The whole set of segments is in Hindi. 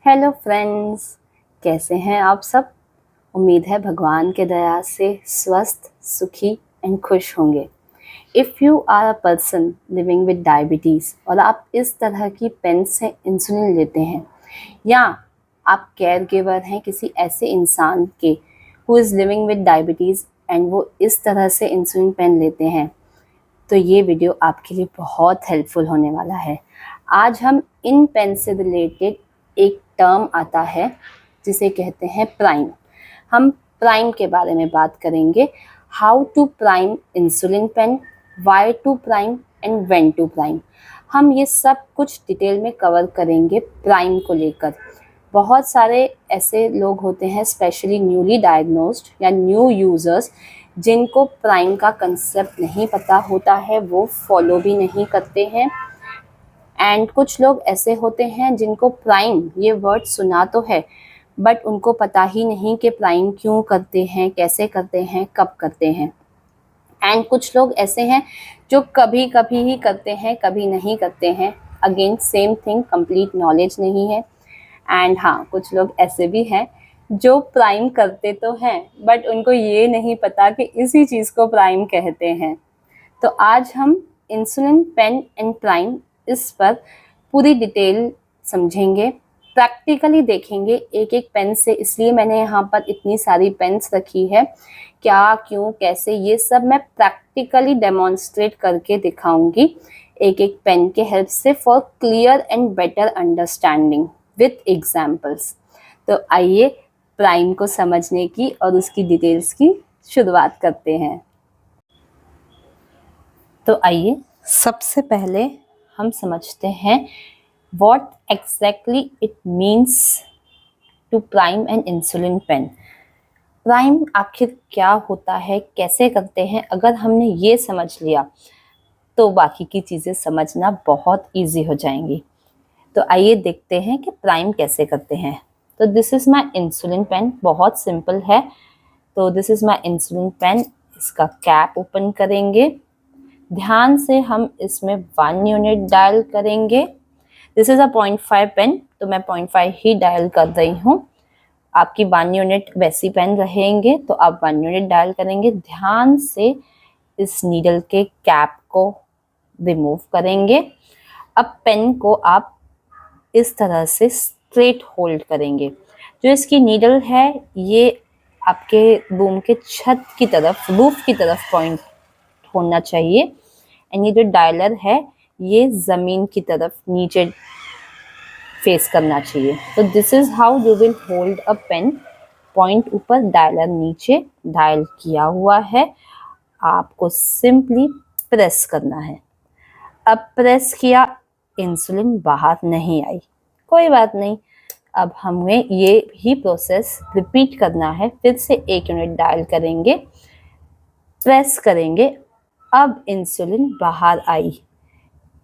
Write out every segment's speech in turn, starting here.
हेलो फ्रेंड्स, कैसे हैं आप सब। उम्मीद है भगवान के दया से स्वस्थ, सुखी एंड खुश होंगे। If you are a person living with diabetes और आप इस तरह की पेन से इंसुलिन लेते हैं, या आप केयर गिवर हैं किसी ऐसे इंसान के who is living with diabetes and वो इस तरह से इंसुलिन पेन लेते हैं, तो ये वीडियो आपके लिए बहुत हेल्पफुल होने वाला है। आज हम इन पेन से रिलेटेड एक टर्म आता है जिसे कहते हैं प्राइम। हम प्राइम के बारे में बात करेंगे। How to prime insulin pen, why to prime and when to prime. हम ये सब कुछ डिटेल में कवर करेंगे प्राइम को लेकर। बहुत सारे ऐसे लोग होते हैं, स्पेशली न्यूली डायग्नोस्ड या न्यू यूज़र्स, जिनको प्राइम का कंसेप्ट नहीं पता होता है, वो फॉलो भी नहीं करते हैं। एंड कुछ लोग ऐसे होते हैं जिनको प्राइम ये वर्ड सुना तो है, बट उनको पता ही नहीं कि प्राइम क्यों करते हैं, कैसे करते हैं, कब करते हैं। एंड कुछ लोग ऐसे हैं जो कभी कभी ही करते हैं, कभी नहीं करते हैं। Again same thing, complete knowledge नहीं है। एंड हाँ, कुछ लोग ऐसे भी हैं जो प्राइम करते तो हैं, बट उनको ये नहीं पता कि इसी चीज़ को प्राइम कहते हैं। तो आज हम इंसुलिन पेन एंड प्राइम इस पर पूरी डिटेल समझेंगे, प्रैक्टिकली देखेंगे एक एक पेन से। इसलिए मैंने यहाँ पर इतनी सारी पेन्स रखी है। क्या, क्यों, कैसे, ये सब मैं प्रैक्टिकली डेमोन्स्ट्रेट करके दिखाऊंगी एक एक पेन के हेल्प से, for clear and better understanding with examples. तो आइए प्राइम को समझने की और उसकी डिटेल्स की शुरुआत करते हैं। तो आइए सबसे पहले हम समझते हैं what exactly it means to prime an insulin pen। Prime आखिर क्या होता है, कैसे करते हैं, अगर हमने ये समझ लिया तो बाकी की चीज़ें समझना बहुत इजी हो जाएंगी। तो आइए देखते हैं कि प्राइम कैसे करते हैं। तो this is my insulin pen, बहुत सिंपल है। तो this is my insulin pen. इसका कैप ओपन करेंगे, ध्यान से हम इसमें 1 यूनिट डायल करेंगे। दिस इज़ अ 0.5 पेन, तो मैं 0.5 ही डायल कर रही हूँ। आपकी 1 यूनिट वैसी पेन रहेंगे तो आप 1 यूनिट डायल करेंगे। ध्यान से इस नीडल के कैप को रिमूव करेंगे। अब पेन को आप इस तरह से स्ट्रेट होल्ड करेंगे। जो इसकी नीडल है ये आपके रूम के छत की तरफ, रूफ की तरफ पॉइंट होना चाहिए। एंड ये जो डायलर है ये ज़मीन की तरफ नीचे फेस करना चाहिए। तो this is how you will hold a pen. Point ऊपर, डायलर नीचे, डायल किया हुआ है। आपको सिंपली प्रेस करना है। अब प्रेस किया, इंसुलिन बाहर नहीं आई, कोई बात नहीं। अब हमें ये ही प्रोसेस रिपीट करना है। फिर से 1 यूनिट डायल करेंगे, प्रेस करेंगे, अब इंसुलिन बाहर आई।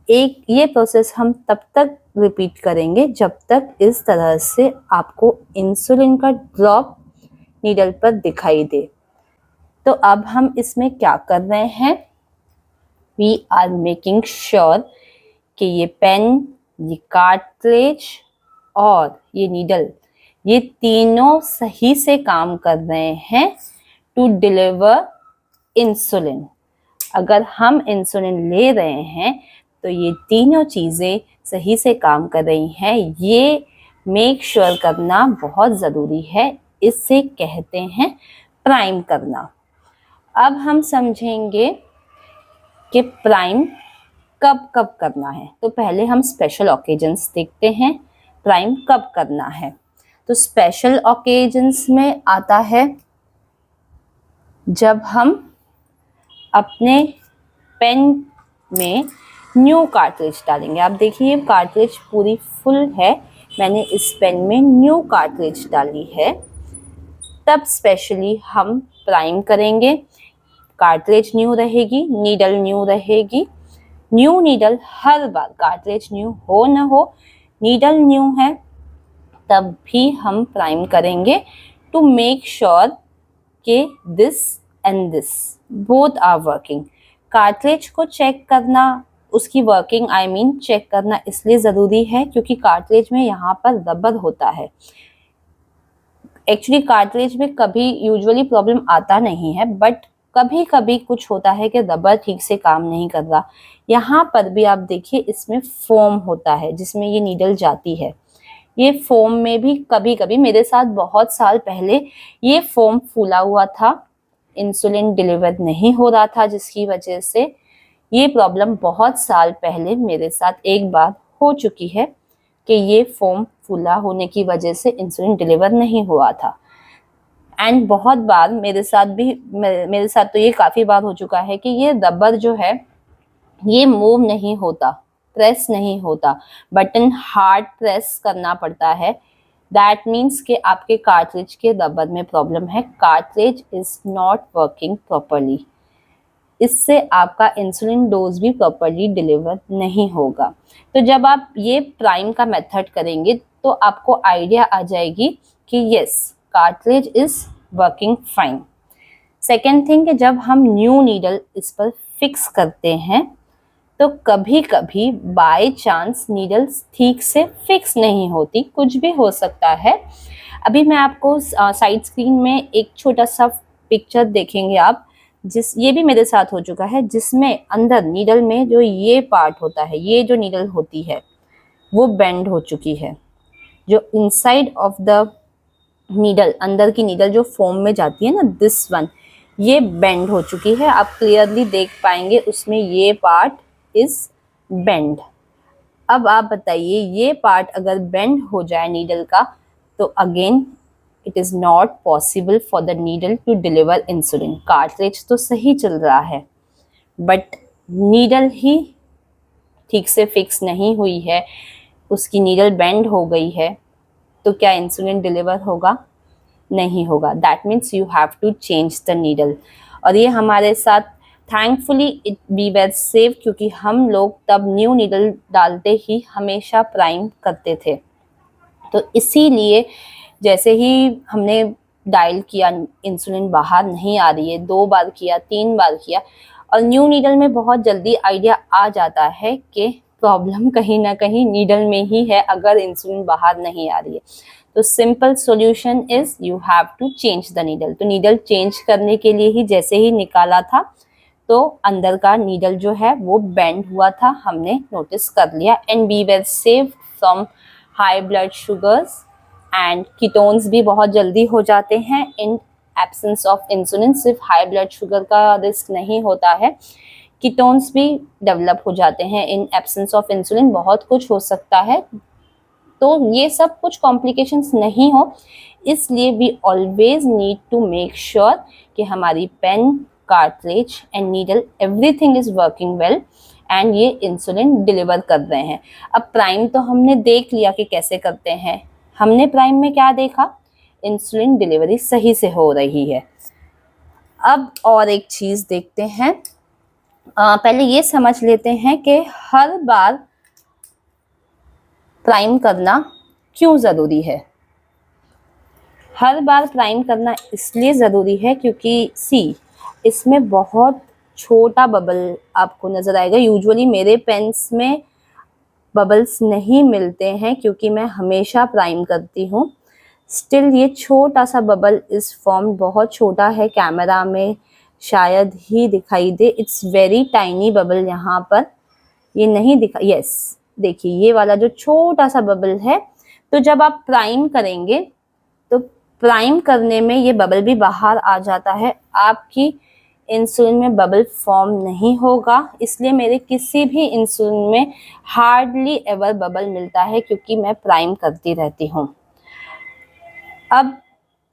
ये प्रोसेस हम तब तक रिपीट करेंगे जब तक इस तरह से आपको इंसुलिन का ड्रॉप नीडल पर दिखाई दे। तो अब हम इसमें क्या कर रहे हैं, वी आर मेकिंग श्योर कि ये पेन, ये कार्ट्रिज और ये नीडल, ये तीनों सही से काम कर रहे हैं टू डिलीवर इंसुलिन। अगर हम इंसुलिन ले रहे हैं तो ये तीनों चीज़ें सही से काम कर रही हैं, ये मेक श्योर करना बहुत ज़रूरी है। इससे कहते हैं प्राइम करना। अब हम समझेंगे कि प्राइम कब कब करना है। तो पहले हम स्पेशल ओकेजन्स देखते हैं, प्राइम कब करना है। तो स्पेशल ओकेजन्स में आता है जब हम अपने पेन में न्यू कार्ट्रिज डालेंगे। आप देखिए कार्ट्रिज पूरी फुल है, मैंने इस पेन में न्यू कार्ट्रिज डाली है, तब स्पेशली हम प्राइम करेंगे। कार्ट्रिज न्यू रहेगी, नीडल न्यू रहेगी। न्यू नीडल हर बार, कार्ट्रिज न्यू हो न हो, नीडल न्यू है तब भी हम प्राइम करेंगे टू मेक श्योर कि this and this both are working. Cartridge को चेक करना उसकी वर्किंग आई मीन चेक करना इसलिए ज़रूरी है क्योंकि कार्टिलेज में यहाँ पर रबर होता है। एक्चुअली कार्टिलेज में कभी यूजुअली प्रॉब्लम आता नहीं है, बट कभी कभी कुछ होता है कि रबर ठीक से काम नहीं कर रहा। यहाँ पर भी आप देखिए इसमें फोम होता है जिसमें ये नीडल जाती है। ये फोम में भी कभी कभी, मेरे साथ बहुत साल पहले ये फोम फूला हुआ था, इंसुलिन डिलीवर नहीं हो रहा था, जिसकी वजह से ये प्रॉब्लम बहुत साल पहले मेरे साथ एक बार हो चुकी है कि ये फोम फूला होने की वजह से इंसुलिन डिलीवर नहीं हुआ था। एंड बहुत बार मेरे साथ तो ये काफ़ी बार हो चुका है कि ये रबर जो है ये मूव नहीं होता, प्रेस नहीं होता, बटन हार्ड प्रेस करना पड़ता है। दैट मीन्स कि आपके कार्ट्रिज के रबर में प्रॉब्लम है, cartridge is not working properly. इससे आपका इंसुलिन डोज भी प्रॉपरली डिलीवर नहीं होगा। तो जब आप ये प्राइम का मेथड करेंगे तो आपको आइडिया आ जाएगी कि yes, cartridge is working fine. Second thing कि जब हम न्यू नीडल इस पर फिक्स करते हैं तो कभी कभी बाय चांस नीडल्स ठीक से फिक्स नहीं होती, कुछ भी हो सकता है। अभी मैं आपको साइड स्क्रीन में एक छोटा सा पिक्चर देखेंगे आप, ये भी मेरे साथ हो चुका है, जिसमें अंदर नीडल में जो ये पार्ट होता है, ये जो नीडल होती है वो बेंड हो चुकी है। जो इनसाइड ऑफ द नीडल, अंदर की नीडल जो फोम में जाती है ना, दिस वन, ये बेंड हो चुकी है। आप क्लियरली देख पाएंगे उसमें ये पार्ट इज बेंड। अब आप बताइए ये पार्ट अगर बेंड हो जाए नीडल का तो again it is not possible for the needle to deliver insulin. Cartridge तो सही चल रहा है बट नीडल ही ठीक से फिक्स नहीं हुई है, उसकी नीडल बेंड हो गई है, तो क्या इंसुलिन डिलीवर होगा? नहीं होगा। That means you have to change the needle. और ये हमारे साथ thankfully it we were save, क्योंकि हम लोग तब न्यू नीडल डालते ही हमेशा प्राइम करते थे। तो इसीलिए जैसे ही हमने डायल किया इंसुलिन बाहर नहीं आ रही है, 2 बार किया, 3 बार किया, और न्यू नीडल में बहुत जल्दी आइडिया आ जाता है कि प्रॉब्लम कहीं ना कहीं नीडल में ही है अगर इंसुलिन बाहर नहीं आ रही है। तो simple solution is you have to change the needle. तो नीडल चेंज करने के लिए ही जैसे ही निकाला था तो अंदर का नीडल जो है वो बेंड हुआ था, हमने नोटिस कर लिया। And we were save from high blood sugars and ketones भी बहुत जल्दी हो जाते हैं इन एब्सेंस ऑफ इंसुलिन। सिर्फ हाई ब्लड शुगर का रिस्क नहीं होता है, कीटोन्स भी डेवलप हो जाते हैं इन एब्सेंस ऑफ इंसुलिन, बहुत कुछ हो सकता है। तो ये सब कुछ कॉम्प्लिकेशंस नहीं हो, इसलिए we always need to make sure कि हमारी pen, cartridge and needle everything is working well and ये इंसुलिन डिलीवर कर रहे हैं। अब प्राइम तो हमने देख लिया कि कैसे करते हैं। हमने प्राइम में क्या देखा? इंसुलिन डिलीवरी सही से हो रही है। अब और एक चीज़ देखते हैं, पहले ये समझ लेते हैं कि हर बार प्राइम करना क्यों ज़रूरी है। हर बार प्राइम करना इसलिए ज़रूरी है क्योंकि इसमें बहुत छोटा बबल आपको नज़र आएगा। यूजुअली मेरे पेन्स में बबल्स नहीं मिलते हैं क्योंकि मैं हमेशा प्राइम करती हूँ। स्टिल ये छोटा सा बबल इस फॉर्म, बहुत छोटा है, कैमरा में शायद ही दिखाई दे। इट्स वेरी टाइनी बबल, यहाँ पर ये नहीं दिखा, यस देखिए ये वाला जो छोटा सा बबल है। तो जब आप प्राइम करेंगे तो प्राइम करने में ये बबल भी बाहर आ जाता है, आपकी इंसुलिन में बबल फॉर्म नहीं होगा। इसलिए मेरे किसी भी इंसुलिन में हार्डली एवर बबल मिलता है क्योंकि मैं प्राइम करती रहती हूँ। अब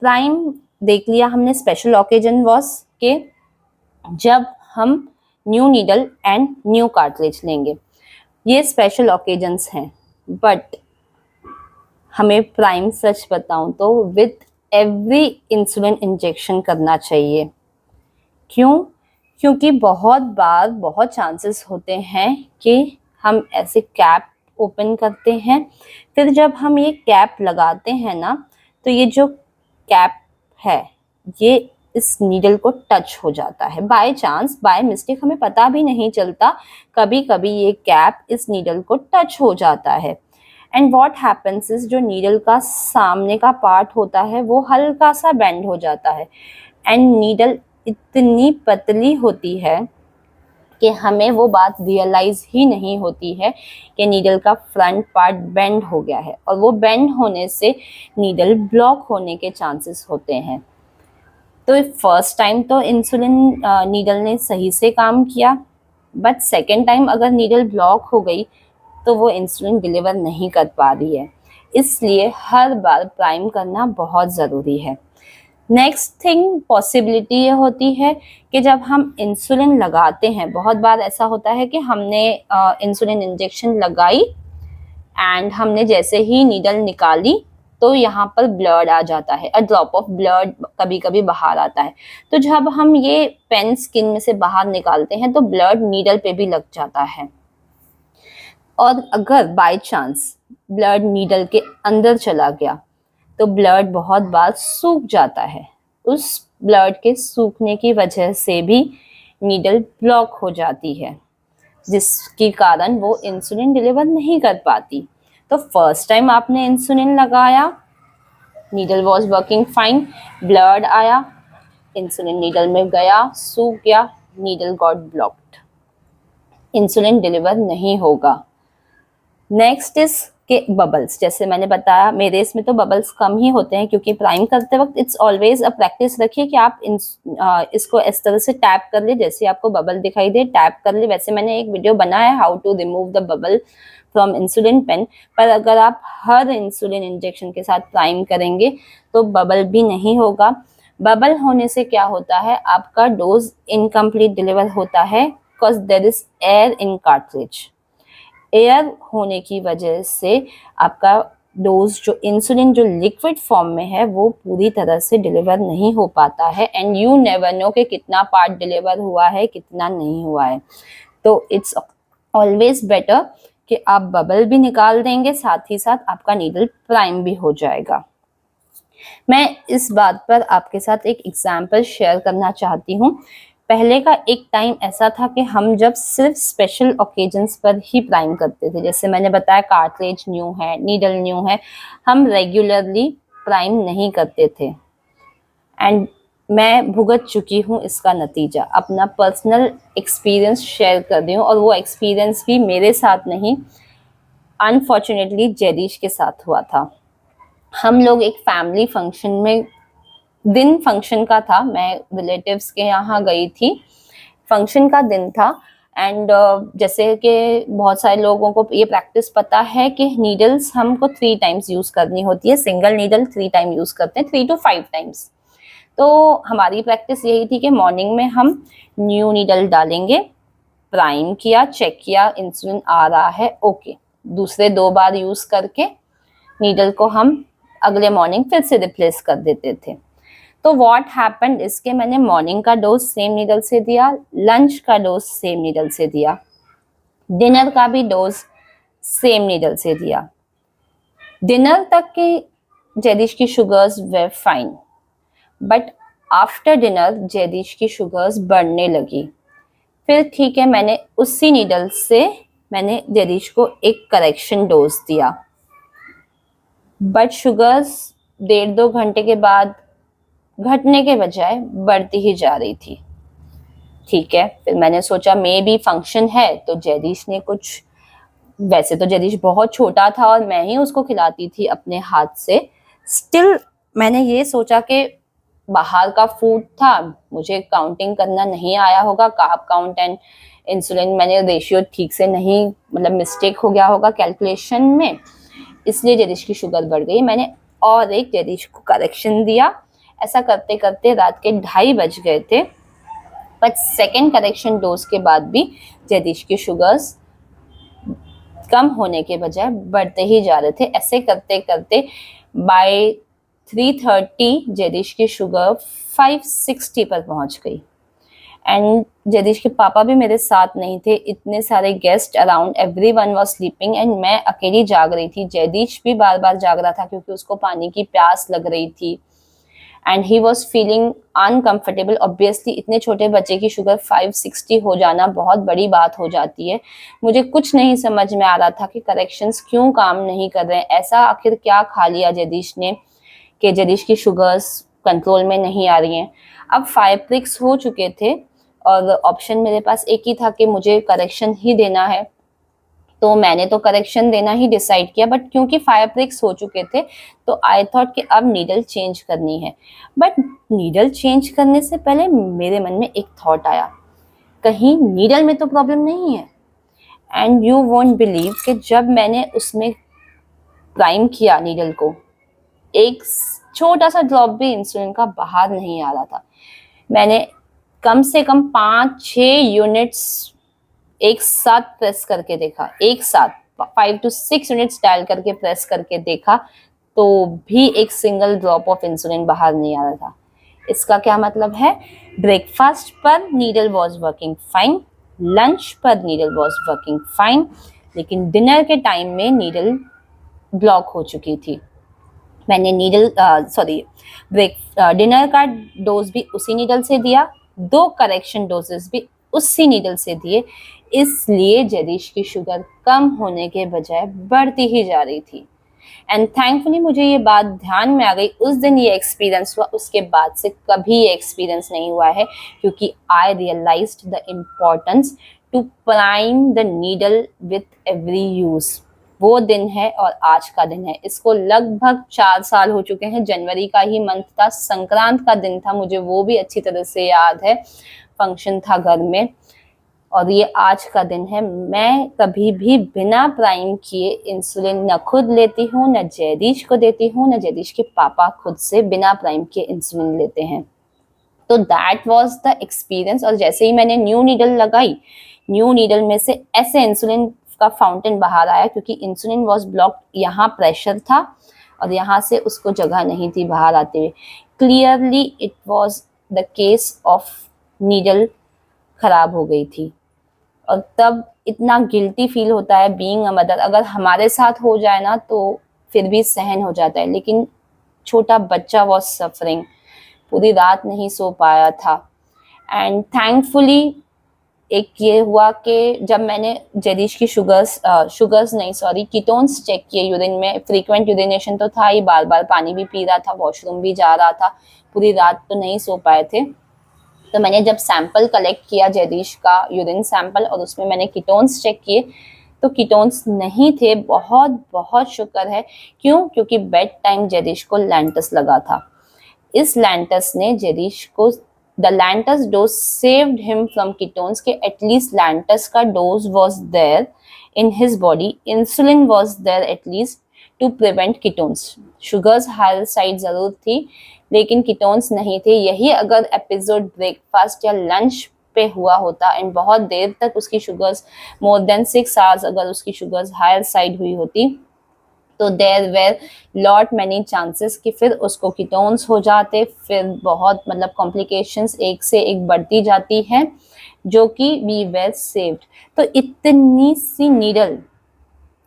प्राइम देख लिया हमने। स्पेशल ओकेजन वॉज के जब हम new needle and new cartridge लेंगे, ये स्पेशल ओकेजन्स हैं। बट हमें प्राइम सच बताऊं तो विथ एवरी इंसुलिन इंजेक्शन करना चाहिए। क्यों? क्योंकि बहुत बार बहुत चांसेस होते हैं कि हम ऐसे कैप ओपन करते हैं, फिर जब हम ये कैप लगाते हैं ना, तो ये जो कैप है ये इस नीडल को टच हो जाता है बाय चांस, बाय मिस्टेक, हमें पता भी नहीं चलता, कभी कभी ये कैप इस नीडल को टच हो जाता है। एंड व्हाट हैपेंस इज जो नीडल का सामने का पार्ट होता है वो हल्का सा बेंड हो जाता है एंड नीडल इतनी पतली होती है कि हमें वो बात रियलाइज ही नहीं होती है कि नीडल का फ्रंट पार्ट बेंड हो गया है, और वो बेंड होने से नीडल ब्लॉक होने के चांसेस होते हैं। तो फर्स्ट टाइम तो इंसुलिन नीडल ने सही से काम किया, बट सेकेंड टाइम अगर नीडल ब्लॉक हो गई तो वो इंसुलिन डिलीवर नहीं कर पा रही है, इसलिए हर बार प्राइम करना बहुत ज़रूरी है। नेक्स्ट थिंग पॉसिबिलिटी ये होती है कि जब हम इंसुलिन लगाते हैं, बहुत बार ऐसा होता है कि हमने इंसुलिन इंजेक्शन लगाई एंड हमने जैसे ही नीडल निकाली तो यहाँ पर ब्लड आ जाता है, अ ड्रॉप ऑफ ब्लड कभी कभी बाहर आता है। तो जब हम ये पेन स्किन में से बाहर निकालते हैं तो ब्लड नीडल पे भी लग जाता है, और अगर बाय चांस ब्लड नीडल के अंदर चला गया तो ब्लड बहुत बार सूख जाता है। उस ब्लड के सूखने की वजह से भी नीडल ब्लॉक हो जाती है, जिसके कारण वो इंसुलिन डिलीवर नहीं कर पाती। तो फर्स्ट टाइम आपने इंसुलिन लगाया, needle was working fine, blood आया, इंसुलिन नीडल में गया, सूख गया, needle got blocked, insulin deliver नहीं होगा। नेक्स्ट इज के बबल्स, जैसे मैंने बताया मेरे इसमें तो बबल्स कम ही होते हैं क्योंकि प्राइम करते वक्त इट्स ऑलवेज अ प्रैक्टिस रखिए कि आप इसको इस तरह से टैप कर ले, जैसे आपको बबल दिखाई दे टैप कर ले। वैसे मैंने एक वीडियो बनाया है how to remove the bubble from insulin pen, पर अगर आप हर इंसुलिन इंजेक्शन के साथ प्राइम करेंगे तो बबल भी नहीं होगा। बबल होने से क्या होता है, आपका डोज इनकम्प्लीट डिलीवर होता है because there is air in cartridge. Air होने की वजह से आपका डोज जो इंसुलिन जो लिक्विड फॉर्म में है वो पूरी तरह से डिलीवर नहीं हो पाता है, एंड यू नेवर नो कि कितना पार्ट डिलीवर हुआ है कितना नहीं हुआ है। तो इट्स ऑलवेज बेटर कि आप बबल भी निकाल देंगे, साथ ही साथ आपका नीडल प्राइम भी हो जाएगा। मैं इस बात पर आपके साथ एक एग्जाम्पल शेयर करना चाहती हूँ। पहले का एक टाइम ऐसा था कि हम जब सिर्फ स्पेशल ओकेजन्स पर ही प्राइम करते थे, जैसे मैंने बताया कार्ट्रिज न्यू है, नीडल न्यू है, हम रेगुलरली प्राइम नहीं करते थे। एंड मैं भुगत चुकी हूँ इसका नतीजा, अपना पर्सनल एक्सपीरियंस शेयर कर रही हूँ, और वो एक्सपीरियंस भी मेरे साथ नहीं, अनफॉर्चुनेटली जैदीश के साथ हुआ था। हम लोग एक फैमिली फंक्शन में, दिन फंक्शन का था, मैं रिलेटिव्स के यहाँ गई थी, फंक्शन का दिन था, एंड जैसे कि बहुत सारे लोगों को ये प्रैक्टिस पता है कि नीडल्स हमको 3 टाइम्स यूज़ करनी होती है, सिंगल नीडल 3 टाइम यूज़ करते हैं, 3 to 5 टाइम्स। तो हमारी प्रैक्टिस यही थी कि मॉर्निंग में हम न्यू नीडल डालेंगे, प्राइम किया, चेक किया इंसुलिन आ रहा है, ओके, दूसरे 2 बार यूज़ करके नीडल को हम अगले मॉर्निंग फिर से रिप्लेस कर देते थे। तो व्हाट हैपेंड इसके मैंने मॉर्निंग का डोज सेम नीडल से दिया, लंच का डोज सेम नीडल से दिया, डिनर का भी डोज सेम नीडल से दिया। डिनर तक की जैदिश की sugars were fine, but after dinner Jaidish की शुगर्स बढ़ने लगी। फिर ठीक है, मैंने उसी नीडल से मैंने जैदिश को एक करेक्शन डोज दिया, बट शुगर्स 1.5-2 घंटे के बाद घटने के बजाय बढ़ती ही जा रही थी। ठीक है, फिर मैंने सोचा मे बी फंक्शन है, तो जैदीश ने कुछ, वैसे तो जैदीश बहुत छोटा था और मैं ही उसको खिलाती थी अपने हाथ से, स्टिल मैंने ये सोचा कि बाहर का फूड था, मुझे काउंटिंग करना नहीं आया होगा, कार्ब काउंट एंड इंसुलिन मैंने रेशियो ठीक से नहीं, मतलब मिस्टेक हो गया होगा कैलकुलेशन में, इसलिए जैदीश की शुगर बढ़ गई। मैंने और एक जैदीश को करेक्शन दिया। ऐसा करते करते रात के 2:30 बज गए थे, बट सेकेंड करेक्शन डोज के बाद भी जैदीश की शुगर्स कम होने के बजाय बढ़ते ही जा रहे थे। ऐसे करते करते बाय 3:30 जैदीश की शुगर 560 पर पहुंच गई, एंड जैदीश के पापा भी मेरे साथ नहीं थे, इतने सारे guest around, everyone was sleeping and मैं अकेली जाग रही थी। जैदीश भी बार बार जाग रहा था क्योंकि उसको पानी की प्यास लग रही थी, and he was feeling uncomfortable. Obviously इतने छोटे बच्चे की शुगर 560 हो जाना बहुत बड़ी बात हो जाती है। मुझे कुछ नहीं समझ में आ रहा था कि करेक्शंस क्यों काम नहीं कर रहे हैं, ऐसा आखिर क्या खा लिया जैदिश ने कि जैदिश की शुगर्स कंट्रोल में नहीं आ रही हैं। अब 5 प्रिक्स हो चुके थे और ऑप्शन मेरे पास एक ही था कि मुझे करेक्शन ही देना है, तो मैंने तो करेक्शन देना ही डिसाइड किया। बट क्योंकि 5 प्रिक्स हो चुके थे तो आई थॉट कि अब नीडल चेंज करनी है। बट नीडल चेंज करने से पहले मेरे मन में एक थॉट आया, कहीं नीडल में तो प्रॉब्लम नहीं है। एंड यू वोंट बिलीव कि जब मैंने उसमें प्राइम किया नीडल को, एक छोटा सा ड्रॉप भी इंसुलिन का बाहर नहीं आ रहा था। मैंने कम से कम 5-6 यूनिट्स एक साथ प्रेस करके देखा, एक साथ 5 to 6 यूनिट्स डायल करके प्रेस करके देखा, तो भी एक सिंगल ड्रॉप ऑफ इंसुलिन बाहर नहीं आ रहा था। इसका क्या मतलब है, ब्रेकफास्ट पर needle was working fine, lunch पर नीडल वॉज वर्किंग फाइन, लेकिन डिनर के टाइम में नीडल ब्लॉक हो चुकी थी। मैंने डिनर का डोज भी उसी नीडल से दिया, 2 करेक्शन डोजेस भी उसी नीडल से दिए, इसलिए जैदिश की शुगर कम होने के बजाय बढ़ती ही जा रही थी। एंड थैंकफुली मुझे ये बात ध्यान में आ गई, उस दिन ये एक्सपीरियंस हुआ, उसके बाद से कभी ये एक्सपीरियंस नहीं हुआ है, क्योंकि I realised the importance to prime the needle with every use. वो दिन है और आज का दिन है, इसको लगभग 4 साल हो चुके हैं। जनवरी का ही मंथ था, संक्रांत का दिन था, मुझे वो भी अच्छी तरह से याद है, फंक्शन था घर में, और ये आज का दिन है। मैं कभी भी बिना प्राइम किए इंसुलिन न खुद लेती हूँ, न जैदिश को देती हूँ, न जैदिश के पापा खुद से बिना प्राइम किए इंसुलिन लेते हैं। तो दैट वाज द एक्सपीरियंस। और जैसे ही मैंने न्यू नीडल लगाई, न्यू नीडल में से ऐसे इंसुलिन का फाउंटेन बाहर आया, क्योंकि इंसुलिन वाज ब्लॉक्ड, यहाँ प्रेशर था और यहाँ से उसको जगह नहीं थी बाहर आते हुए। Clearly it was the case of needle खराब हो गई थी। और तब इतना गिल्टी फील होता है बीइंग अ मदर। अगर हमारे साथ हो जाए ना तो फिर भी सहन हो जाता है, लेकिन छोटा बच्चा वाज सफरिंग, पूरी रात नहीं सो पाया था। एंड थैंकफुली एक ये हुआ कि जब मैंने जैदिश की कीटोन्स चेक किए यूरिन में, फ्रीक्वेंट यूरिनेशन तो था ही, बार बार पानी भी पी रहा था, वॉशरूम भी जा रहा था, पूरी रात तो नहीं सो पाए थे। तो मैंने जब सैंपल कलेक्ट किया जैदिश का यूरिन सैंपल, और उसमें मैंने कीटोन्स चेक किए, तो कीटोन्स नहीं थे। बहुत बहुत शुक्र है, क्यों, क्योंकि बेड टाइम जैदिश को लैंटस लगा था। इस लैंटस ने जैदिश को, the Lantus dose saved him from ketones, के एटलीस्ट लैंटस का dose was there in his body, insulin was there at least to prevent ketones. Sugars higher side जरूर थी, लेकिन कीटोन्स नहीं थे। यही अगर एपिसोड ब्रेकफास्ट या लंच पे हुआ होता एंड बहुत देर तक उसकी शुगर्स, मोर देन 6 आवर्स अगर उसकी शुगर्स हायर साइड हुई होती, तो there were lot many chances कि फिर उसको कीटोन्स हो जाते, फिर बहुत मतलब कॉम्प्लिकेशंस एक से एक बढ़ती जाती हैं, जो कि वी वेर सेव्ड। तो इतनी सी नीडल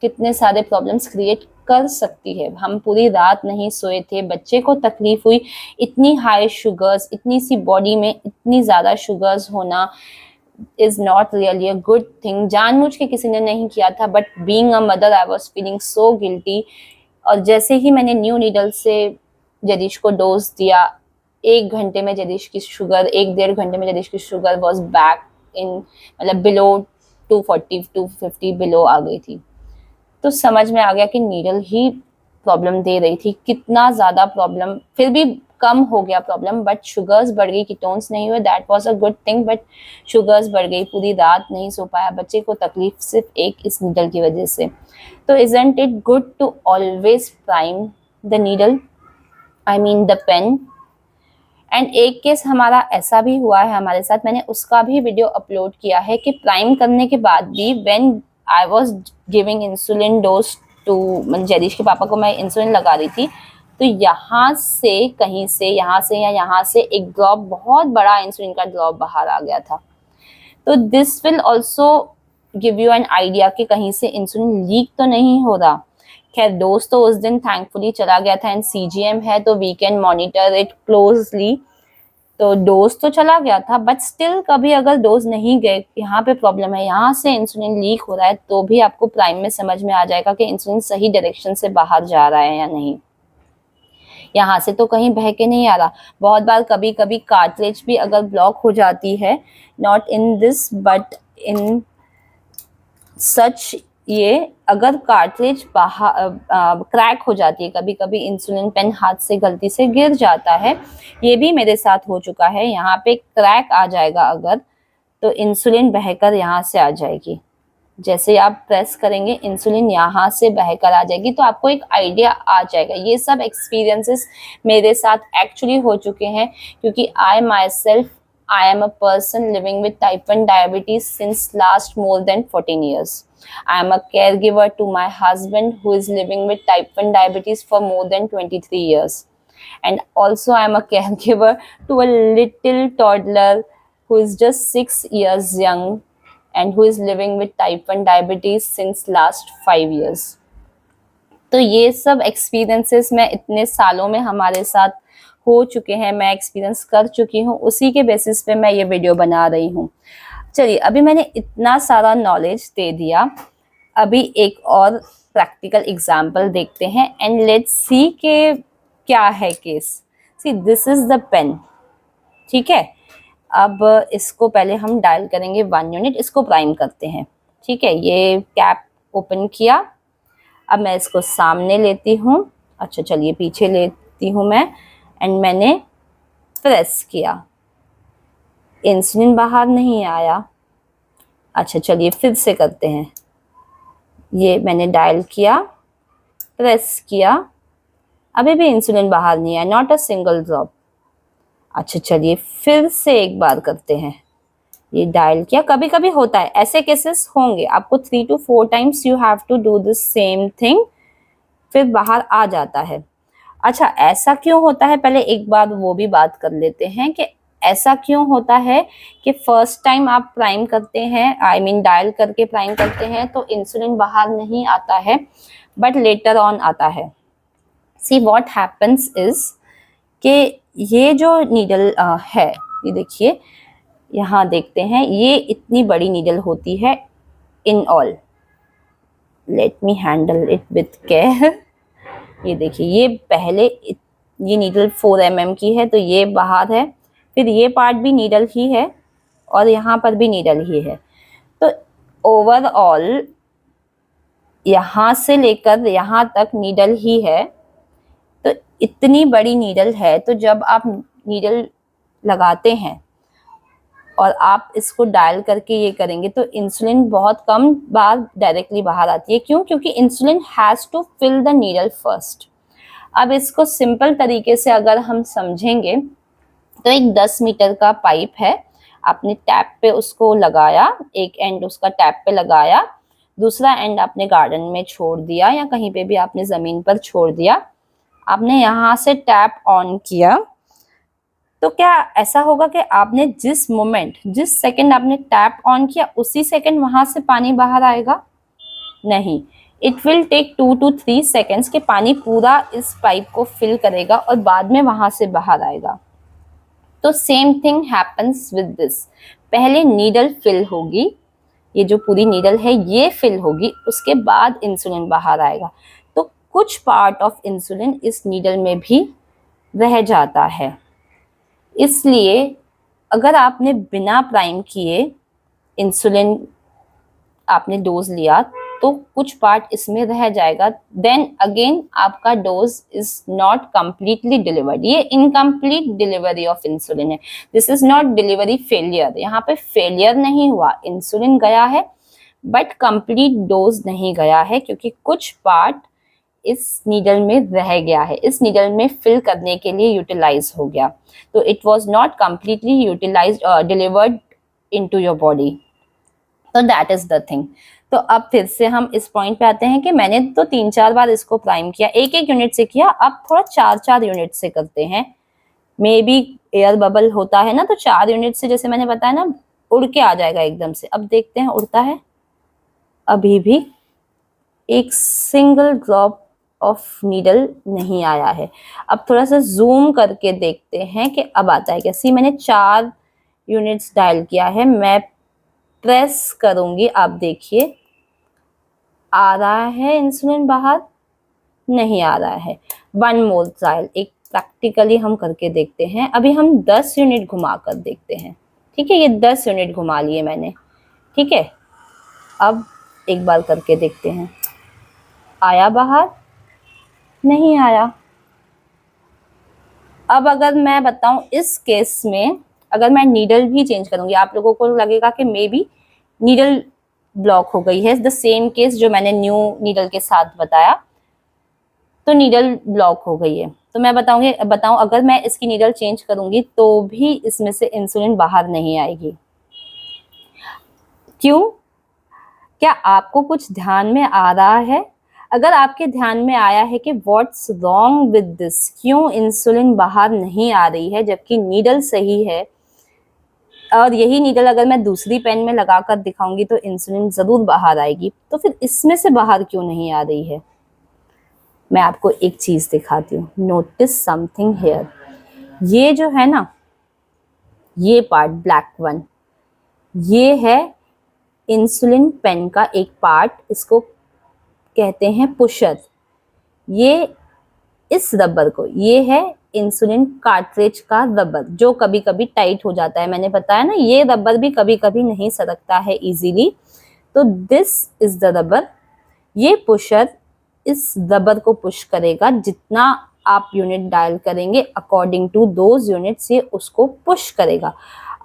कितने सारे प्रॉब्लम्स क्रिएट कर सकती है। हम पूरी रात नहीं सोए थे, बच्चे को तकलीफ हुई, इतनी हाई शुगर्स, इतनी सी बॉडी में इतनी ज़्यादा शुगर्स होना is not really a good thing. जानबूझ के किसी ने नहीं किया था, but being a mother I was feeling so guilty. और जैसे ही मैंने न्यू नीडल से जैदिश को डोज दिया, 1 घंटे में जैदिश की शुगर, 1-1.5 घंटे में जैदिश की शुगर वॉज बैक इन, मतलब बिलो 240-250 बिलो आ गई थी। तो समझ में आ गया कि नीडल ही प्रॉब्लम दे रही थी, कितना ज़्यादा प्रॉब्लम। फिर भी कम हो गया प्रॉब्लम, बट शुगर्स बढ़ गई, कीटोन्स नहीं हुए, that was a good thing, but sugars बढ़ गई, पूरी रात नहीं सो पाया, बच्चे को तकलीफ सिर्फ एक इस नीडल की वजह से। तो isn't it good to always prime the needle, I mean the pen. And एक केस हमारा ऐसा भी हुआ है हमारे साथ, मैंने उसका भी वीडियो अपलोड किया है कि प्राइम करने के बाद भी when I was giving insulin dose to Jaidish के पापा को, मैं इंसुलिन लगा रही थी, तो यहाँ से कहीं से, यहाँ से या यहाँ से एक ड्रॉप, बहुत बड़ा इंसुलिन का ड्रॉप बाहर आ गया था। तो this will also give you an idea कि कहीं से इंसुलिन लीक तो नहीं हो रहा, खैर डोज तो उस दिन थैंकफुली चला गया था एंड सीजीएम है तो we can monitor it closely. तो डोज तो चला गया था बट स्टिल कभी अगर डोज नहीं गए, यहाँ पे प्रॉब्लम है, यहाँ से इंसुलिन लीक हो रहा है, तो भी आपको प्राइम में समझ में आ जाएगा कि इंसुलिन सही डायरेक्शन से बाहर जा रहा है या नहीं। यहाँ से तो कहीं बह के नहीं आ रहा। बहुत बार कभी कभी कार्टिलेज भी अगर ब्लॉक हो जाती है, not in this but in such, ये अगर कार्टिलेज बाहर क्रैक हो जाती है, कभी कभी इंसुलिन पेन हाथ से गलती से गिर जाता है, ये भी मेरे साथ हो चुका है। यहाँ पे क्रैक आ जाएगा अगर, तो इंसुलिन बहकर यहाँ से आ जाएगी। जैसे आप प्रेस करेंगे इंसुलिन यहाँ से बहकर आ जाएगी, तो आपको एक आइडिया आ जाएगा। ये सब एक्सपीरियंसेस मेरे साथ एक्चुअली हो चुके हैं, क्योंकि I am a person living with type 1 diabetes since last more than 14 years. I am a caregiver to my husband who is living with type 1 diabetes for more than 23 years. And also I am a caregiver to a little toddler who is just 6 years young and who is living with type 1 diabetes since last 5 years. तो ये सब एक्सपीरियंसेस मैं इतने सालों में हमारे साथ हो चुके हैं, मैं एक्सपीरियंस कर चुकी हूँ, उसी के बेसिस पे मैं ये वीडियो बना रही हूँ। चलिए, अभी मैंने इतना सारा नॉलेज दे दिया, अभी एक और प्रैक्टिकल एग्जाम्पल देखते हैं एंड लेट्स सी के क्या है case. See this is the pen, ठीक है। अब इसको पहले हम डायल करेंगे 1 यूनिट, इसको प्राइम करते हैं, ठीक है। ये कैप ओपन किया, अब मैं इसको सामने लेती हूँ, अच्छा चलिए पीछे लेती हूँ मैं, एंड मैंने प्रेस किया, इंसुलिन बाहर नहीं आया। अच्छा चलिए फिर से करते हैं, ये मैंने डायल किया, प्रेस किया, अभी भी इंसुलिन बाहर नहीं आया, नॉट अ सिंगल ड्रॉप। अच्छा चलिए फिर से एक बार करते हैं, ये डायल किया, कभी कभी होता है, ऐसे केसेस होंगे, आपको 3 to 4 times you have to do this same thing, फिर बाहर आ जाता है। अच्छा ऐसा क्यों होता है, पहले एक बार वो भी बात कर लेते हैं कि ऐसा क्यों होता है कि फर्स्ट टाइम आप प्राइम करते हैं, आई मीन डायल करके प्राइम करते हैं तो इंसुलिन बाहर नहीं आता है बट लेटर ऑन आता है। सी व्हाट हैपेंस इज कि ये जो नीडल है, ये देखिए यहाँ देखते हैं, ये इतनी बड़ी नीडल होती है in all, let me handle it with care. ये देखिए, ये पहले ये नीडल 4 mm की है, तो ये बाहर है, फिर ये पार्ट भी नीडल ही है और यहाँ पर भी नीडल ही है, तो ओवरऑल यहाँ से लेकर यहाँ तक नीडल ही है। तो इतनी बड़ी नीडल है, तो जब आप नीडल लगाते हैं और आप इसको डायल करके ये करेंगे तो इंसुलिन बहुत कम बार डायरेक्टली बाहर आती है। क्यों? क्योंकि insulin has to fill the needle first. अब इसको सिंपल तरीके से अगर हम समझेंगे तो एक 10 मीटर का पाइप है, आपने टैप पे उसको लगाया, एक एंड उसका टैप पे लगाया, दूसरा एंड आपने गार्डन में छोड़ दिया या कहीं पे भी आपने ज़मीन पर छोड़ दिया, आपने यहाँ से टैप ऑन किया, तो क्या ऐसा होगा कि आपने जिस मोमेंट, जिस सेकंड आपने टैप ऑन किया उसी सेकंड वहां से पानी बाहर आएगा? नहीं, it will take 2 to 3 seconds के पानी पूरा इस पाइप को फिल करेगा और बाद में वहां से बाहर आएगा। तो same thing happens with this, पहले नीडल फिल होगी, ये जो पूरी नीडल है ये फिल होगी, उसके बाद इंसुलिन बाहर आएगा। तो कुछ पार्ट ऑफ इंसुलिन इस नीडल में भी रह जाता है। इसलिए अगर आपने बिना प्राइम किए इंसुलिन आपने डोज लिया तो कुछ पार्ट इसमें रह जाएगा, देन अगेन आपका dose is not completely delivered. ये इनकम्प्लीट डिलीवरी ऑफ इंसुलिन है, this is not delivery failure. यहाँ पे फेलियर नहीं हुआ, इंसुलिन गया है बट कंप्लीट डोज नहीं गया है, क्योंकि कुछ पार्ट इस नीडल में रह गया है, इस नीडल में फिल करने के लिए यूटिलाइज हो गया, तो it was not completely utilize delivered into your body. तो दैट इज द थिंग। तो अब फिर से हम इस पॉइंट पे आते हैं कि मैंने तो 3-4 बार इसको प्राइम किया, एक यूनिट से किया, अब थोड़ा 4-4 यूनिट से करते हैं। मे बी एयर बबल होता है ना, तो 4 यूनिट से जैसे मैंने बताया ना, उड़ के आ जाएगा एकदम से। अब देखते हैं उड़ता है, अभी भी एक सिंगल ड्रॉप ऑफ नीडल नहीं आया है। अब थोड़ा सा जूम करके देखते हैं कि अब आता है क्या। सी मैंने 4 यूनिट्स डायल किया है, मैं प्रेस करूंगी, आप देखिए आ रहा है इंसुलिन बाहर, नहीं आ रहा है। 1 मोर ट्रायल, एक प्रैक्टिकली हम करके देखते हैं। अभी हम 10 यूनिट घुमा कर देखते हैं। ठीक है, ये 10 यूनिट घुमा लिए मैंने। ठीक है, अब एक बार करके देखते हैं, आया बाहर, नहीं आया। अब अगर मैं बताऊं इस केस में अगर मैं नीडल भी चेंज करूंगी, आप लोगों को लगेगा कि मे बी नीडल ब्लॉक हो गई है, द सेम केस जो मैंने न्यू नीडल के साथ बताया, तो नीडल ब्लॉक हो गई है। तो मैं बताऊं अगर मैं इसकी नीडल चेंज करूंगी तो भी इसमें से इंसुलिन बाहर नहीं आएगी। क्यों? क्या आपको कुछ ध्यान में आ रहा है? अगर आपके ध्यान में आया है कि व्हाट्स रॉन्ग विद दिस, क्यों इंसुलिन बाहर नहीं आ रही है जबकि नीडल सही है, और यही नीडल अगर मैं दूसरी पेन में लगाकर दिखाऊंगी तो इंसुलिन जरूर बाहर आएगी, तो फिर इसमें से बाहर क्यों नहीं आ रही है? मैं आपको एक चीज दिखाती हूँ, नोटिस समथिंग हेयर। ये जो है ना, ये पार्ट ब्लैक वन, ये है इंसुलिन पेन का एक पार्ट, इसको कहते हैं पुशर। ये इस रबर को, ये है इंसुलिन कार्ट्रिज का रबर जो कभी कभी टाइट हो जाता है। मैंने बताया ना, ये रबर भी कभी कभी नहीं सरकता है इजीली, तो दिस इज द रबर। ये पुशर इस रबर को पुश करेगा, जितना आप यूनिट डायल करेंगे अकॉर्डिंग टू दोज यूनिट्स ये उसको पुश करेगा।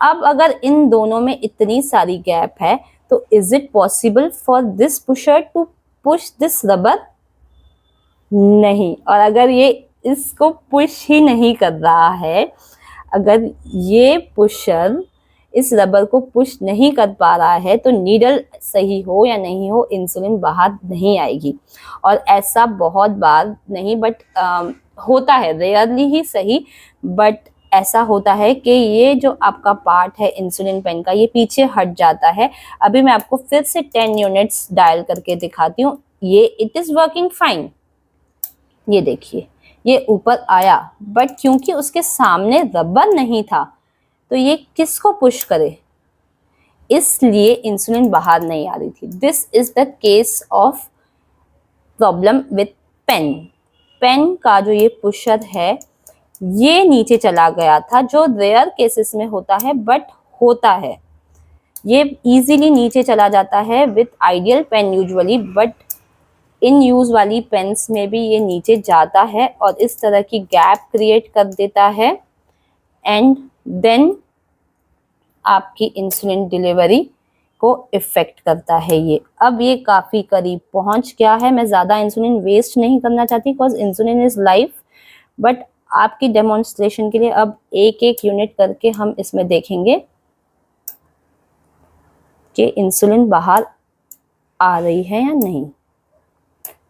अब अगर इन दोनों में इतनी सारी गैप है तो is it possible for this pusher to push this rubber? नहीं। और अगर ये इसको पुश ही नहीं कर रहा है, अगर ये पुशर इस रबर को पुश नहीं कर पा रहा है, तो नीडल सही हो या नहीं हो, इंसुलिन बाहर नहीं आएगी। और ऐसा बहुत बार नहीं, बट होता है, रेयरली ही सही, बट ऐसा होता है कि ये जो आपका पार्ट है इंसुलिन पेन का, ये पीछे हट जाता है। अभी मैं आपको फिर से 10 यूनिट्स डायल करके दिखाती हूँ। ये इट इज वर्किंग फाइन, ये देखिए ये ऊपर आया, बट क्योंकि उसके सामने रबर नहीं था तो ये किसको पुश करे, इसलिए इंसुलिन बाहर नहीं आ रही थी। This is the case of problem with pen. Pen का जो ये पुशर है ये नीचे चला गया था, जो रेयर केसेस में होता है बट होता है। ये इजीली नीचे चला जाता है with ideal pen usually, but in use वाली पेन्स में भी ये नीचे जाता है और इस तरह की गैप क्रिएट कर देता है, एंड देन आपकी इंसुलिन डिलीवरी को इफेक्ट करता है ये। अब ये काफ़ी करीब पहुंच गया है। मैं ज़्यादा इंसुलिन वेस्ट नहीं करना चाहती because insulin is life, but आपकी डेमोन्स्ट्रेशन के लिए अब एक एक यूनिट करके हम इसमें देखेंगे कि इंसुलिन बाहर आ रही है या नहीं।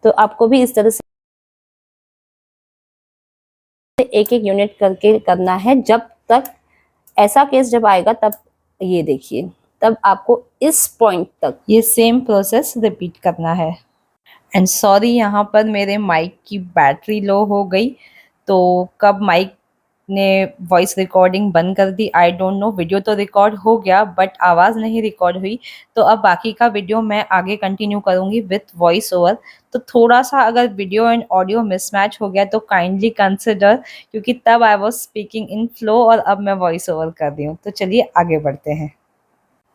तो आपको भी इस तरह से एक एक यूनिट करके करना है, जब तक ऐसा केस जब आएगा तब ये देखिए, तब आपको इस पॉइंट तक ये सेम प्रोसेस रिपीट करना है। एंड सॉरी, यहाँ पर मेरे माइक की बैटरी लो हो गई, तो कब माइक ने वॉइस रिकॉर्डिंग बंद कर दी आई डोंट नो। वीडियो तो रिकॉर्ड हो गया बट आवाज़ नहीं रिकॉर्ड हुई, तो अब बाकी का वीडियो मैं आगे कंटिन्यू करूँगी विथ वॉइस ओवर। तो थोड़ा सा अगर वीडियो एंड ऑडियो मिसमैच हो गया तो काइंडली कंसिडर, क्योंकि तब I was speaking in flow और अब मैं वॉइस ओवर कर रही हूँ। तो चलिए आगे बढ़ते हैं।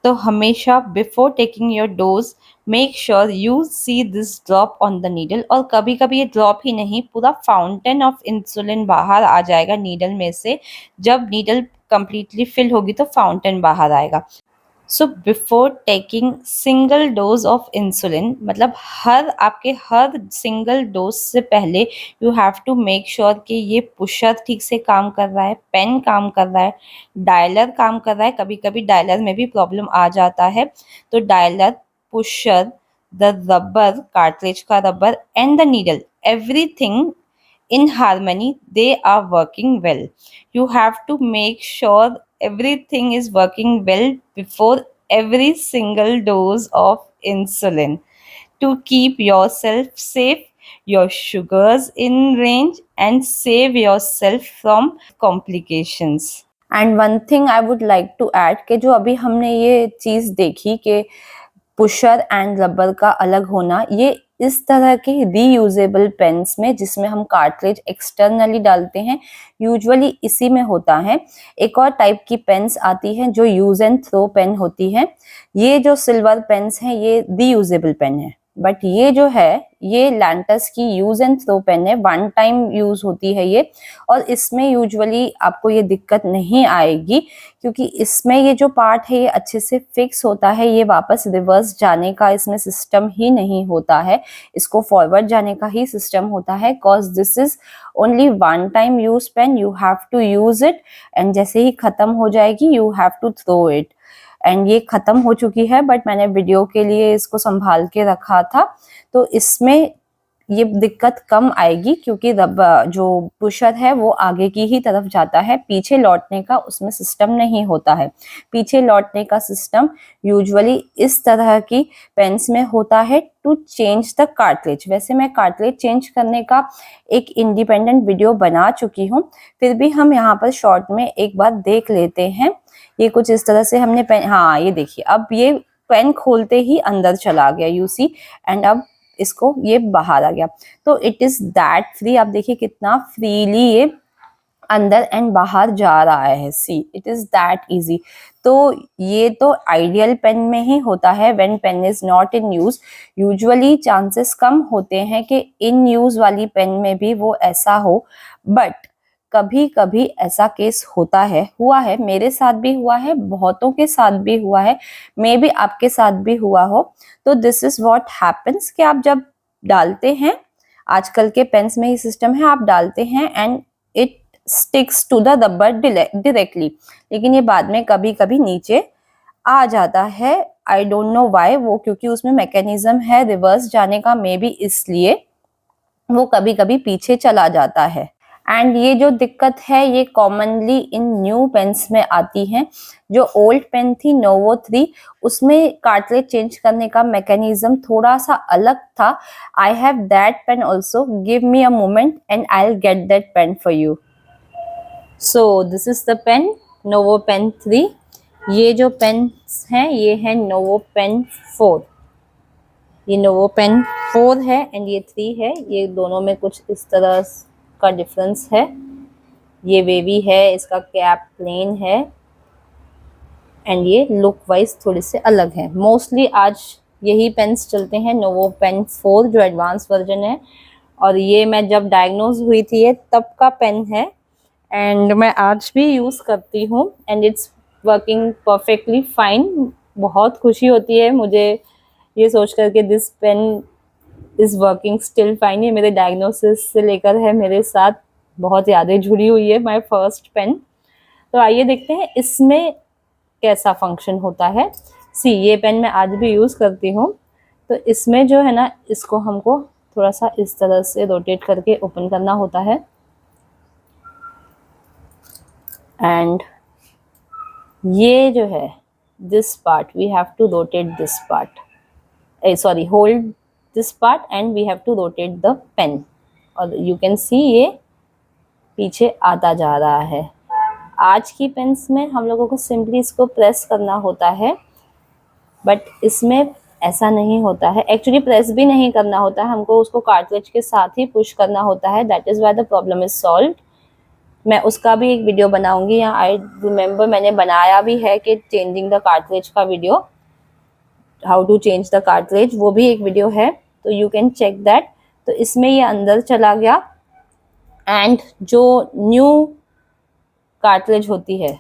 तो हमेशा before taking your dose make sure you see this drop on the needle. और कभी कभी ये ड्रॉप ही नहीं, पूरा फाउंटेन ऑफ इंसुलिन बाहर आ जाएगा नीडल में से। जब नीडल कंप्लीटली फिल होगी तो फाउंटेन बाहर आएगा। So before taking single dose of insulin, मतलब आपके हर सिंगल डोज से पहले you have to make sure कि ये पुशर ठीक से काम कर रहा है, पेन काम कर रहा है, डायलर काम कर रहा है। कभी कभी डायलर में भी प्रॉब्लम आ जाता है, तो dialer, pusher, the rubber, cartridge का rubber and the needle, everything in harmony, they are working well. You have to make sure everything is working well before every single dose of insulin. to keep yourself safe, your sugars in range, and save yourself from complications. And one thing I would like to add कि जो अभी हमने ये चीज़ देखी कि पुशर एंड रबर का अलग होना, ये इस तरह के रीयूजेबल पेन्स में जिसमें हम कार्ट्रिज एक्सटर्नली डालते हैं, यूजुअली इसी में होता है। एक और टाइप की पेन्स आती हैं जो यूज एंड थ्रो पेन होती है। ये जो सिल्वर पेन्स हैं ये रीयूजेबल पेन है, बट ये जो है ये लैंटस की यूज एंड थ्रो पेन है, वन टाइम यूज होती है ये। और इसमें यूजुअली आपको ये दिक्कत नहीं आएगी क्योंकि इसमें ये जो पार्ट है ये अच्छे से फिक्स होता है, ये वापस रिवर्स जाने का इसमें सिस्टम ही नहीं होता है, इसको फॉरवर्ड जाने का ही सिस्टम होता है। Cause this is only one time use pen, you have to use it and जैसे ही खत्म हो जाएगी you have to throw it. And ये खत्म हो चुकी है बट मैंने वीडियो के लिए इसको संभाल के रखा था, तो इसमें ये दिक्कत कम आएगी क्योंकि जो पुशर है वो आगे की ही तरफ जाता है, पीछे लौटने का उसमें सिस्टम नहीं होता है। पीछे लौटने का सिस्टम यूजुअली इस तरह की पेन्स में होता है टू चेंज द कार्ट्रिज। वैसे मैं कार्ट्रिज चेंज करने का एक इंडिपेंडेंट वीडियो बना चुकी हूँ, फिर भी हम यहाँ पर शॉर्ट में एक बार देख लेते हैं। ये कुछ इस तरह से हमने पेन, हाँ ये देखिए अब ये पेन खोलते ही अंदर चला गया यू सी, एंड अब इसको ये बाहर आ गया। तो इट इज दैट फ्री, आप देखिए कितना फ्रीली ये अंदर एंड बाहर जा रहा है, see it is that easy. तो ये तो आइडियल पेन में ही होता है when pen is not in use. Usually chances कम होते हैं कि इन यूज वाली पेन में भी वो ऐसा हो, बट कभी कभी ऐसा केस होता है, हुआ है, मेरे साथ भी हुआ है, बहुतों के साथ भी हुआ है, मे बी आपके साथ भी हुआ हो। तो दिस इज व्हाट हैपेंस कि आप जब डालते हैं, आजकल के पेन्स में ही सिस्टम है, आप डालते हैं and it sticks to the rubber directly, लेकिन ये बाद में कभी कभी नीचे आ जाता है। आई डोंट नो व्हाई, वो क्योंकि उसमें मैकेनिज्म है रिवर्स जाने का, मे बी इसलिए वो कभी कभी पीछे चला जाता है। एंड ये जो दिक्कत है ये कॉमनली इन न्यू पेन्स में आती है। जो ओल्ड पेन थी नोवो 3, उसमें कार्ट्रिज चेंज करने का मैकेनिज्म थोड़ा सा अलग था। I have that pen also, give me a moment and I will get that pen for you. So this is the pen Novo pen 3। ये जो पेन हैं ये है नोवो पेन 4। ये नोवो पेन 4 है एंड ये 3 है, ये दोनों में कुछ इस तरह का डिफरेंस है। ये वेवी है, इसका कैप प्लेन है एंड ये लुक वाइज थोड़े से अलग है। मोस्टली आज यही पेन्स चलते हैं, नोवो पेन 4 जो एडवांस वर्जन है, और ये मैं जब डायग्नोज हुई थी ये तब का पेन है एंड मैं आज भी यूज़ करती हूँ and it's working perfectly fine. बहुत खुशी होती है मुझे ये सोच कर के this pen is working still fine. ये मेरे डायग्नोसिस से लेकर है मेरे साथ, बहुत यादें जुड़ी हुई है माय फर्स्ट पेन। तो आइए देखते हैं इसमें कैसा फंक्शन होता है। सी ये पेन मैं आज भी यूज़ करती हूँ। तो इसमें जो है ना, इसको हमको थोड़ा सा इस तरह से रोटेट करके ओपन करना होता है एंड ये जो है this part we have to rotate this part, sorry hold this part and we have to rotate the pen, और यू कैन सी ये पीछे आता जा रहा है। आज की पेन्स में हम लोगों को सिंपली इसको प्रेस करना होता है, बट इसमें ऐसा नहीं होता है। एक्चुअली प्रेस भी नहीं करना होता है, हमको उसको कार्ट्रिज के साथ ही पुश करना होता है। That is why the problem is solved. मैं उसका भी एक वीडियो बनाऊंगी, या आई रिमेम्बर मैंने बनाया भी है कि चेंजिंग द कार्ट्रिज का video, how to change the cartridge, वो भी एक वीडियो है, तो यू कैन चेक दैट। तो इसमें ये अंदर चला गया एंड जो न्यू कार्ट्रिज होती है,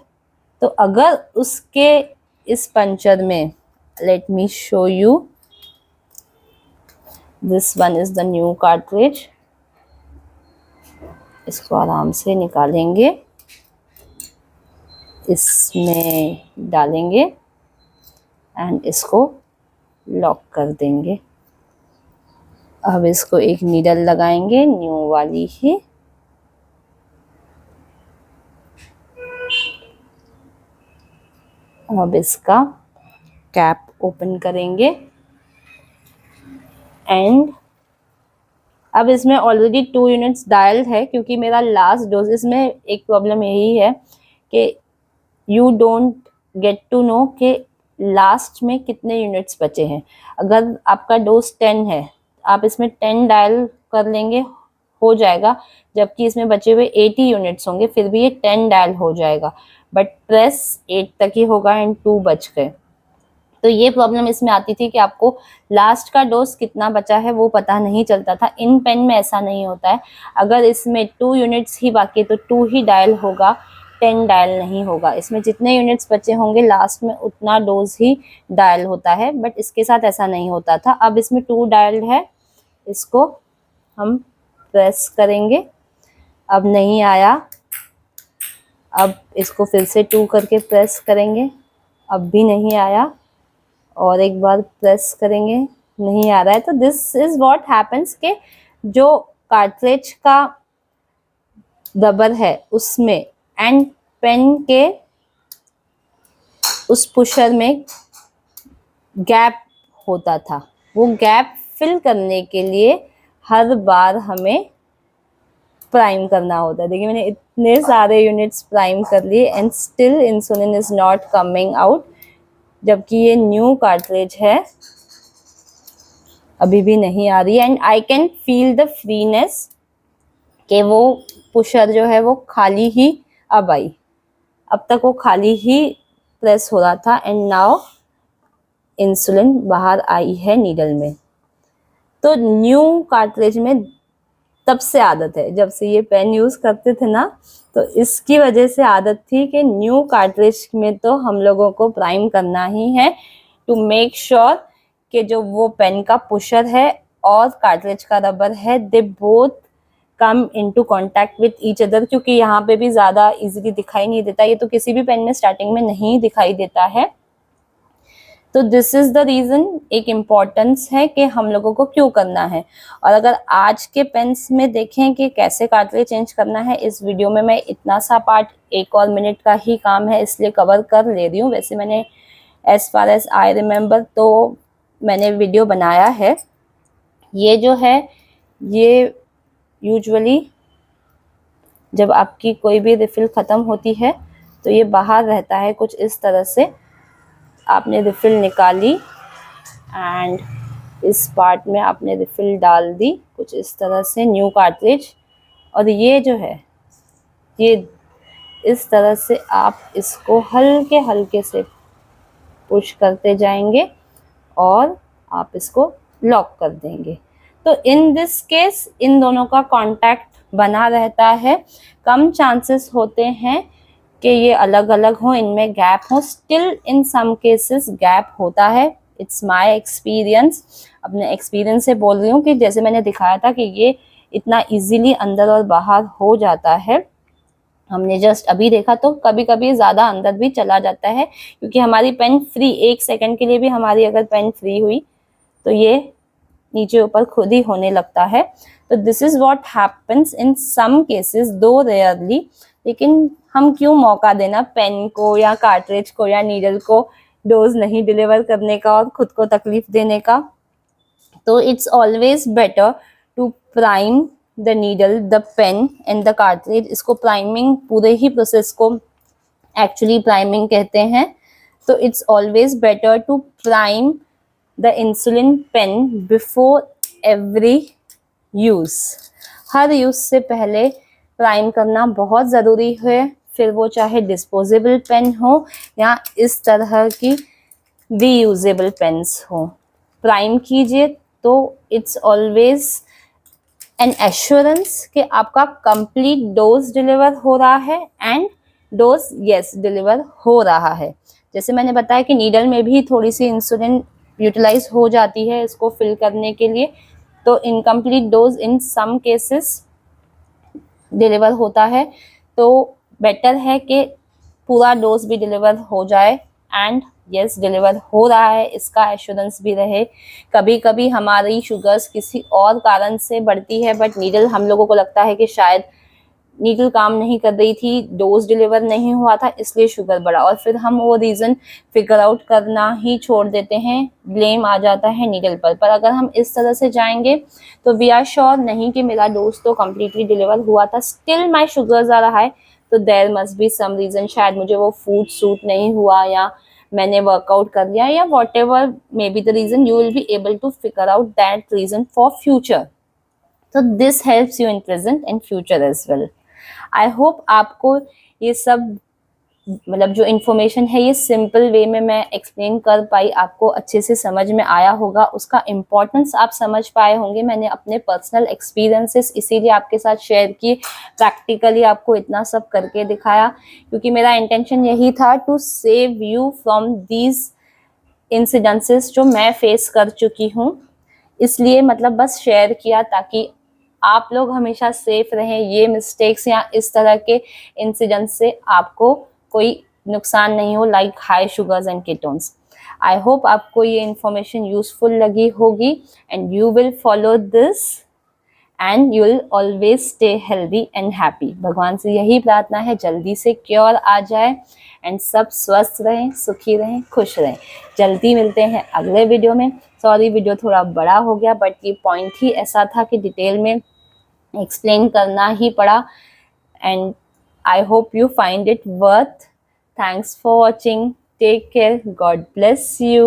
तो अगर उसके इस पंचर में, let me show you, this one is the new cartridge, इसको आराम से निकालेंगे, इसमें डालेंगे एंड इसको लॉक कर देंगे। अब इसको एक नीडल लगाएंगे न्यू वाली ही, अब इसका कैप ओपन करेंगे एंड अब इसमें ऑलरेडी 2 यूनिट्स डायल्ड है, क्योंकि मेरा लास्ट डोज, इसमें एक प्रॉब्लम यही है कि you don't get to know कि लास्ट में कितने यूनिट्स बचे हैं। अगर आपका डोज 10 है, आप इसमें 10 डायल कर लेंगे, हो जाएगा, जबकि इसमें बचे हुए 80 यूनिट्स होंगे, फिर भी ये 10 डायल हो जाएगा, बट प्रेस 8 तक ही होगा एंड 2 बच गए। तो ये प्रॉब्लम इसमें आती थी कि आपको लास्ट का डोज कितना बचा है वो पता नहीं चलता था। इन पेन में ऐसा नहीं होता है, अगर इसमें 2 यूनिट्स ही बाकी तो 2 ही डायल होगा, 10 डायल नहीं होगा। इसमें जितने यूनिट्स बचे होंगे लास्ट में उतना डोज ही डायल होता है, बट इसके साथ ऐसा नहीं होता था। अब इसमें 2 डायल्ड है, इसको हम प्रेस करेंगे, अब नहीं आया, अब इसको फिर से 2 करके प्रेस करेंगे, अब भी नहीं आया, और एक बार प्रेस करेंगे, नहीं आ रहा है। तो दिस इज व्हाट हैपेंस के जो कार्ट्रिज का रबर है उसमें एंड पेन के उस पुशर में गैप होता था। वो गैप फिल करने के लिए हर बार हमें प्राइम करना होता है। देखिए मैंने इतने सारे यूनिट्स प्राइम कर लिए and still insulin is not coming out, जबकि ये न्यू कार्ट्रिज है, अभी भी नहीं आ रही है। And I can feel the freeness कि वो पुशर जो है वो खाली ही अब आई, अब तक वो खाली ही प्रेस हो रहा था एंड नाउ इंसुलिन बाहर आई है नीडल में। तो न्यू कार्ट्रिज में तब से आदत है, जब से ये पेन यूज करते थे ना, तो इसकी वजह से आदत थी कि न्यू कार्ट्रिज में तो हम लोगों को प्राइम करना ही है टू मेक श्योर कि जो वो पेन का पुशर है और कार्ट्रिज का रबर है, they both come into contact with each other. क्योंकि यहाँ पे भी ज़्यादा इजीली दिखाई नहीं देता, ये तो किसी भी पेन में स्टार्टिंग में नहीं दिखाई देता है। तो दिस इज द रीज़न, एक इम्पॉर्टेंस है कि हम लोगों को क्यों करना है। और अगर आज के पेन्स में देखें कि कैसे कार्ट्रिज चेंज करना है, इस वीडियो में मैं इतना सा पार्ट, 1 और मिनट का ही काम है इसलिए कवर कर ले रही हूँ। वैसे मैंने as far as I remember तो मैंने वीडियो बनाया है। ये जो है ये यूजुअली जब आपकी कोई भी रिफ़िल ख़त्म होती है तो ये बाहर रहता है कुछ इस तरह से। आपने रिफ़िल निकाली एंड इस पार्ट में आपने रिफ़िल डाल दी कुछ इस तरह से, न्यू कार्ट्रिज। और ये जो है ये इस तरह से आप इसको हल्के हल्के से पुश करते जाएंगे और आप इसको लॉक कर देंगे। तो इन दिस केस इन दोनों का कांटेक्ट बना रहता है। कम चांसेस होते हैं कि ये अलग अलग हो, इनमें गैप हो। Still in some cases gap होता है। इट्स माय एक्सपीरियंस, अपने एक्सपीरियंस से बोल रही हूँ कि जैसे मैंने दिखाया था कि ये इतना इजीली अंदर और बाहर हो जाता है। हमने जस्ट अभी देखा तो कभी कभी ज़्यादा अंदर भी चला जाता है, क्योंकि हमारी पेन फ्री, 1 सेकंड के लिए भी हमारी अगर पेन फ्री हुई तो ये नीचे ऊपर खुद ही होने लगता है। तो this is what happens in some cases, though rarely. लेकिन हम क्यों मौका देना पेन को या कार्ट्रिज को या नीडल को डोज नहीं डिलीवर करने का और खुद को तकलीफ देने का। तो it's always better to prime the needle, the pen and the cartridge. इसको प्राइमिंग, पूरे ही प्रोसेस को एक्चुअली प्राइमिंग कहते हैं। तो it's always better to prime the insulin pen before every use. हर यूज से पहले प्राइम करना बहुत ज़रूरी है, फिर वो चाहे डिस्पोजेबल पेन हो या इस तरह की रीयूजेबल पेन्स हो। प्राइम कीजिए तो इट्स ऑलवेज एन एश्योरेंस कि आपका कंप्लीट डोज डिलीवर हो रहा है एंड डोज यस डिलीवर हो रहा है। जैसे मैंने बताया कि नीडल में भी थोड़ी सी इंसुलिन यूटिलाइज हो जाती है इसको फिल करने के लिए, तो इनकम्प्लीट डोज इन सम केसेस डिलीवर होता है। तो बेटर है कि पूरा डोज भी डिलीवर हो जाए एंड यस डिलीवर हो रहा है, इसका एश्योरेंस भी रहे। कभी कभी हमारी शुगर्स किसी और कारण से बढ़ती है, बट नीडल हम लोगों को लगता है कि शायद नीडल काम नहीं कर रही थी, डोज डिलीवर नहीं हुआ था, इसलिए शुगर बढ़ा। और फिर हम वो रीज़न फिगर आउट करना ही छोड़ देते हैं, ब्लेम आ जाता है नीडल पर अगर हम इस तरह से जाएंगे तो वी आर श्योर नहीं कि मेरा डोज तो कम्प्लीटली डिलीवर हुआ था, स्टिल माई शुगर्स आ रहा है, तो there must be some reason, शायद मुझे वो फूड सूट नहीं हुआ या मैंने वर्कआउट कर लिया या whatever may be the reason, you will be able to figure out that reason for future. So this helps you in present and future as well. I hope आपको ये सब मतलब जो इन्फॉर्मेशन है ये सिंपल वे में मैं एक्सप्लेन कर पाई, आपको अच्छे से समझ में आया होगा, उसका इम्पोर्टेंस आप समझ पाए होंगे। मैंने अपने पर्सनल एक्सपीरियंसेस इसीलिए आपके साथ शेयर किए, प्रैक्टिकली आपको इतना सब करके दिखाया, क्योंकि मेरा इंटेंशन यही था to save you from these incidences जो मैं फेस कर चुकी हूँ, इसलिए मतलब बस शेयर किया ताकि आप लोग हमेशा सेफ रहें, ये मिस्टेक्स या इस तरह के इंसिडेंट से आपको कोई नुकसान नहीं हो, like high sugars and ketones. I hope आपको ये इंफॉर्मेशन यूजफुल लगी होगी and you will follow this and you will always stay healthy and happy. भगवान से यही प्रार्थना है जल्दी से क्योर आ जाए एंड सब स्वस्थ रहें, सुखी रहें, खुश रहें। जल्दी मिलते हैं अगले वीडियो में। सॉरी वीडियो थोड़ा बड़ा हो गया, बट ये पॉइंट ही ऐसा था कि डिटेल में एक्सप्लेन करना ही पड़ा and I hope you find it worth. Thanks for watching. Take care. God bless you.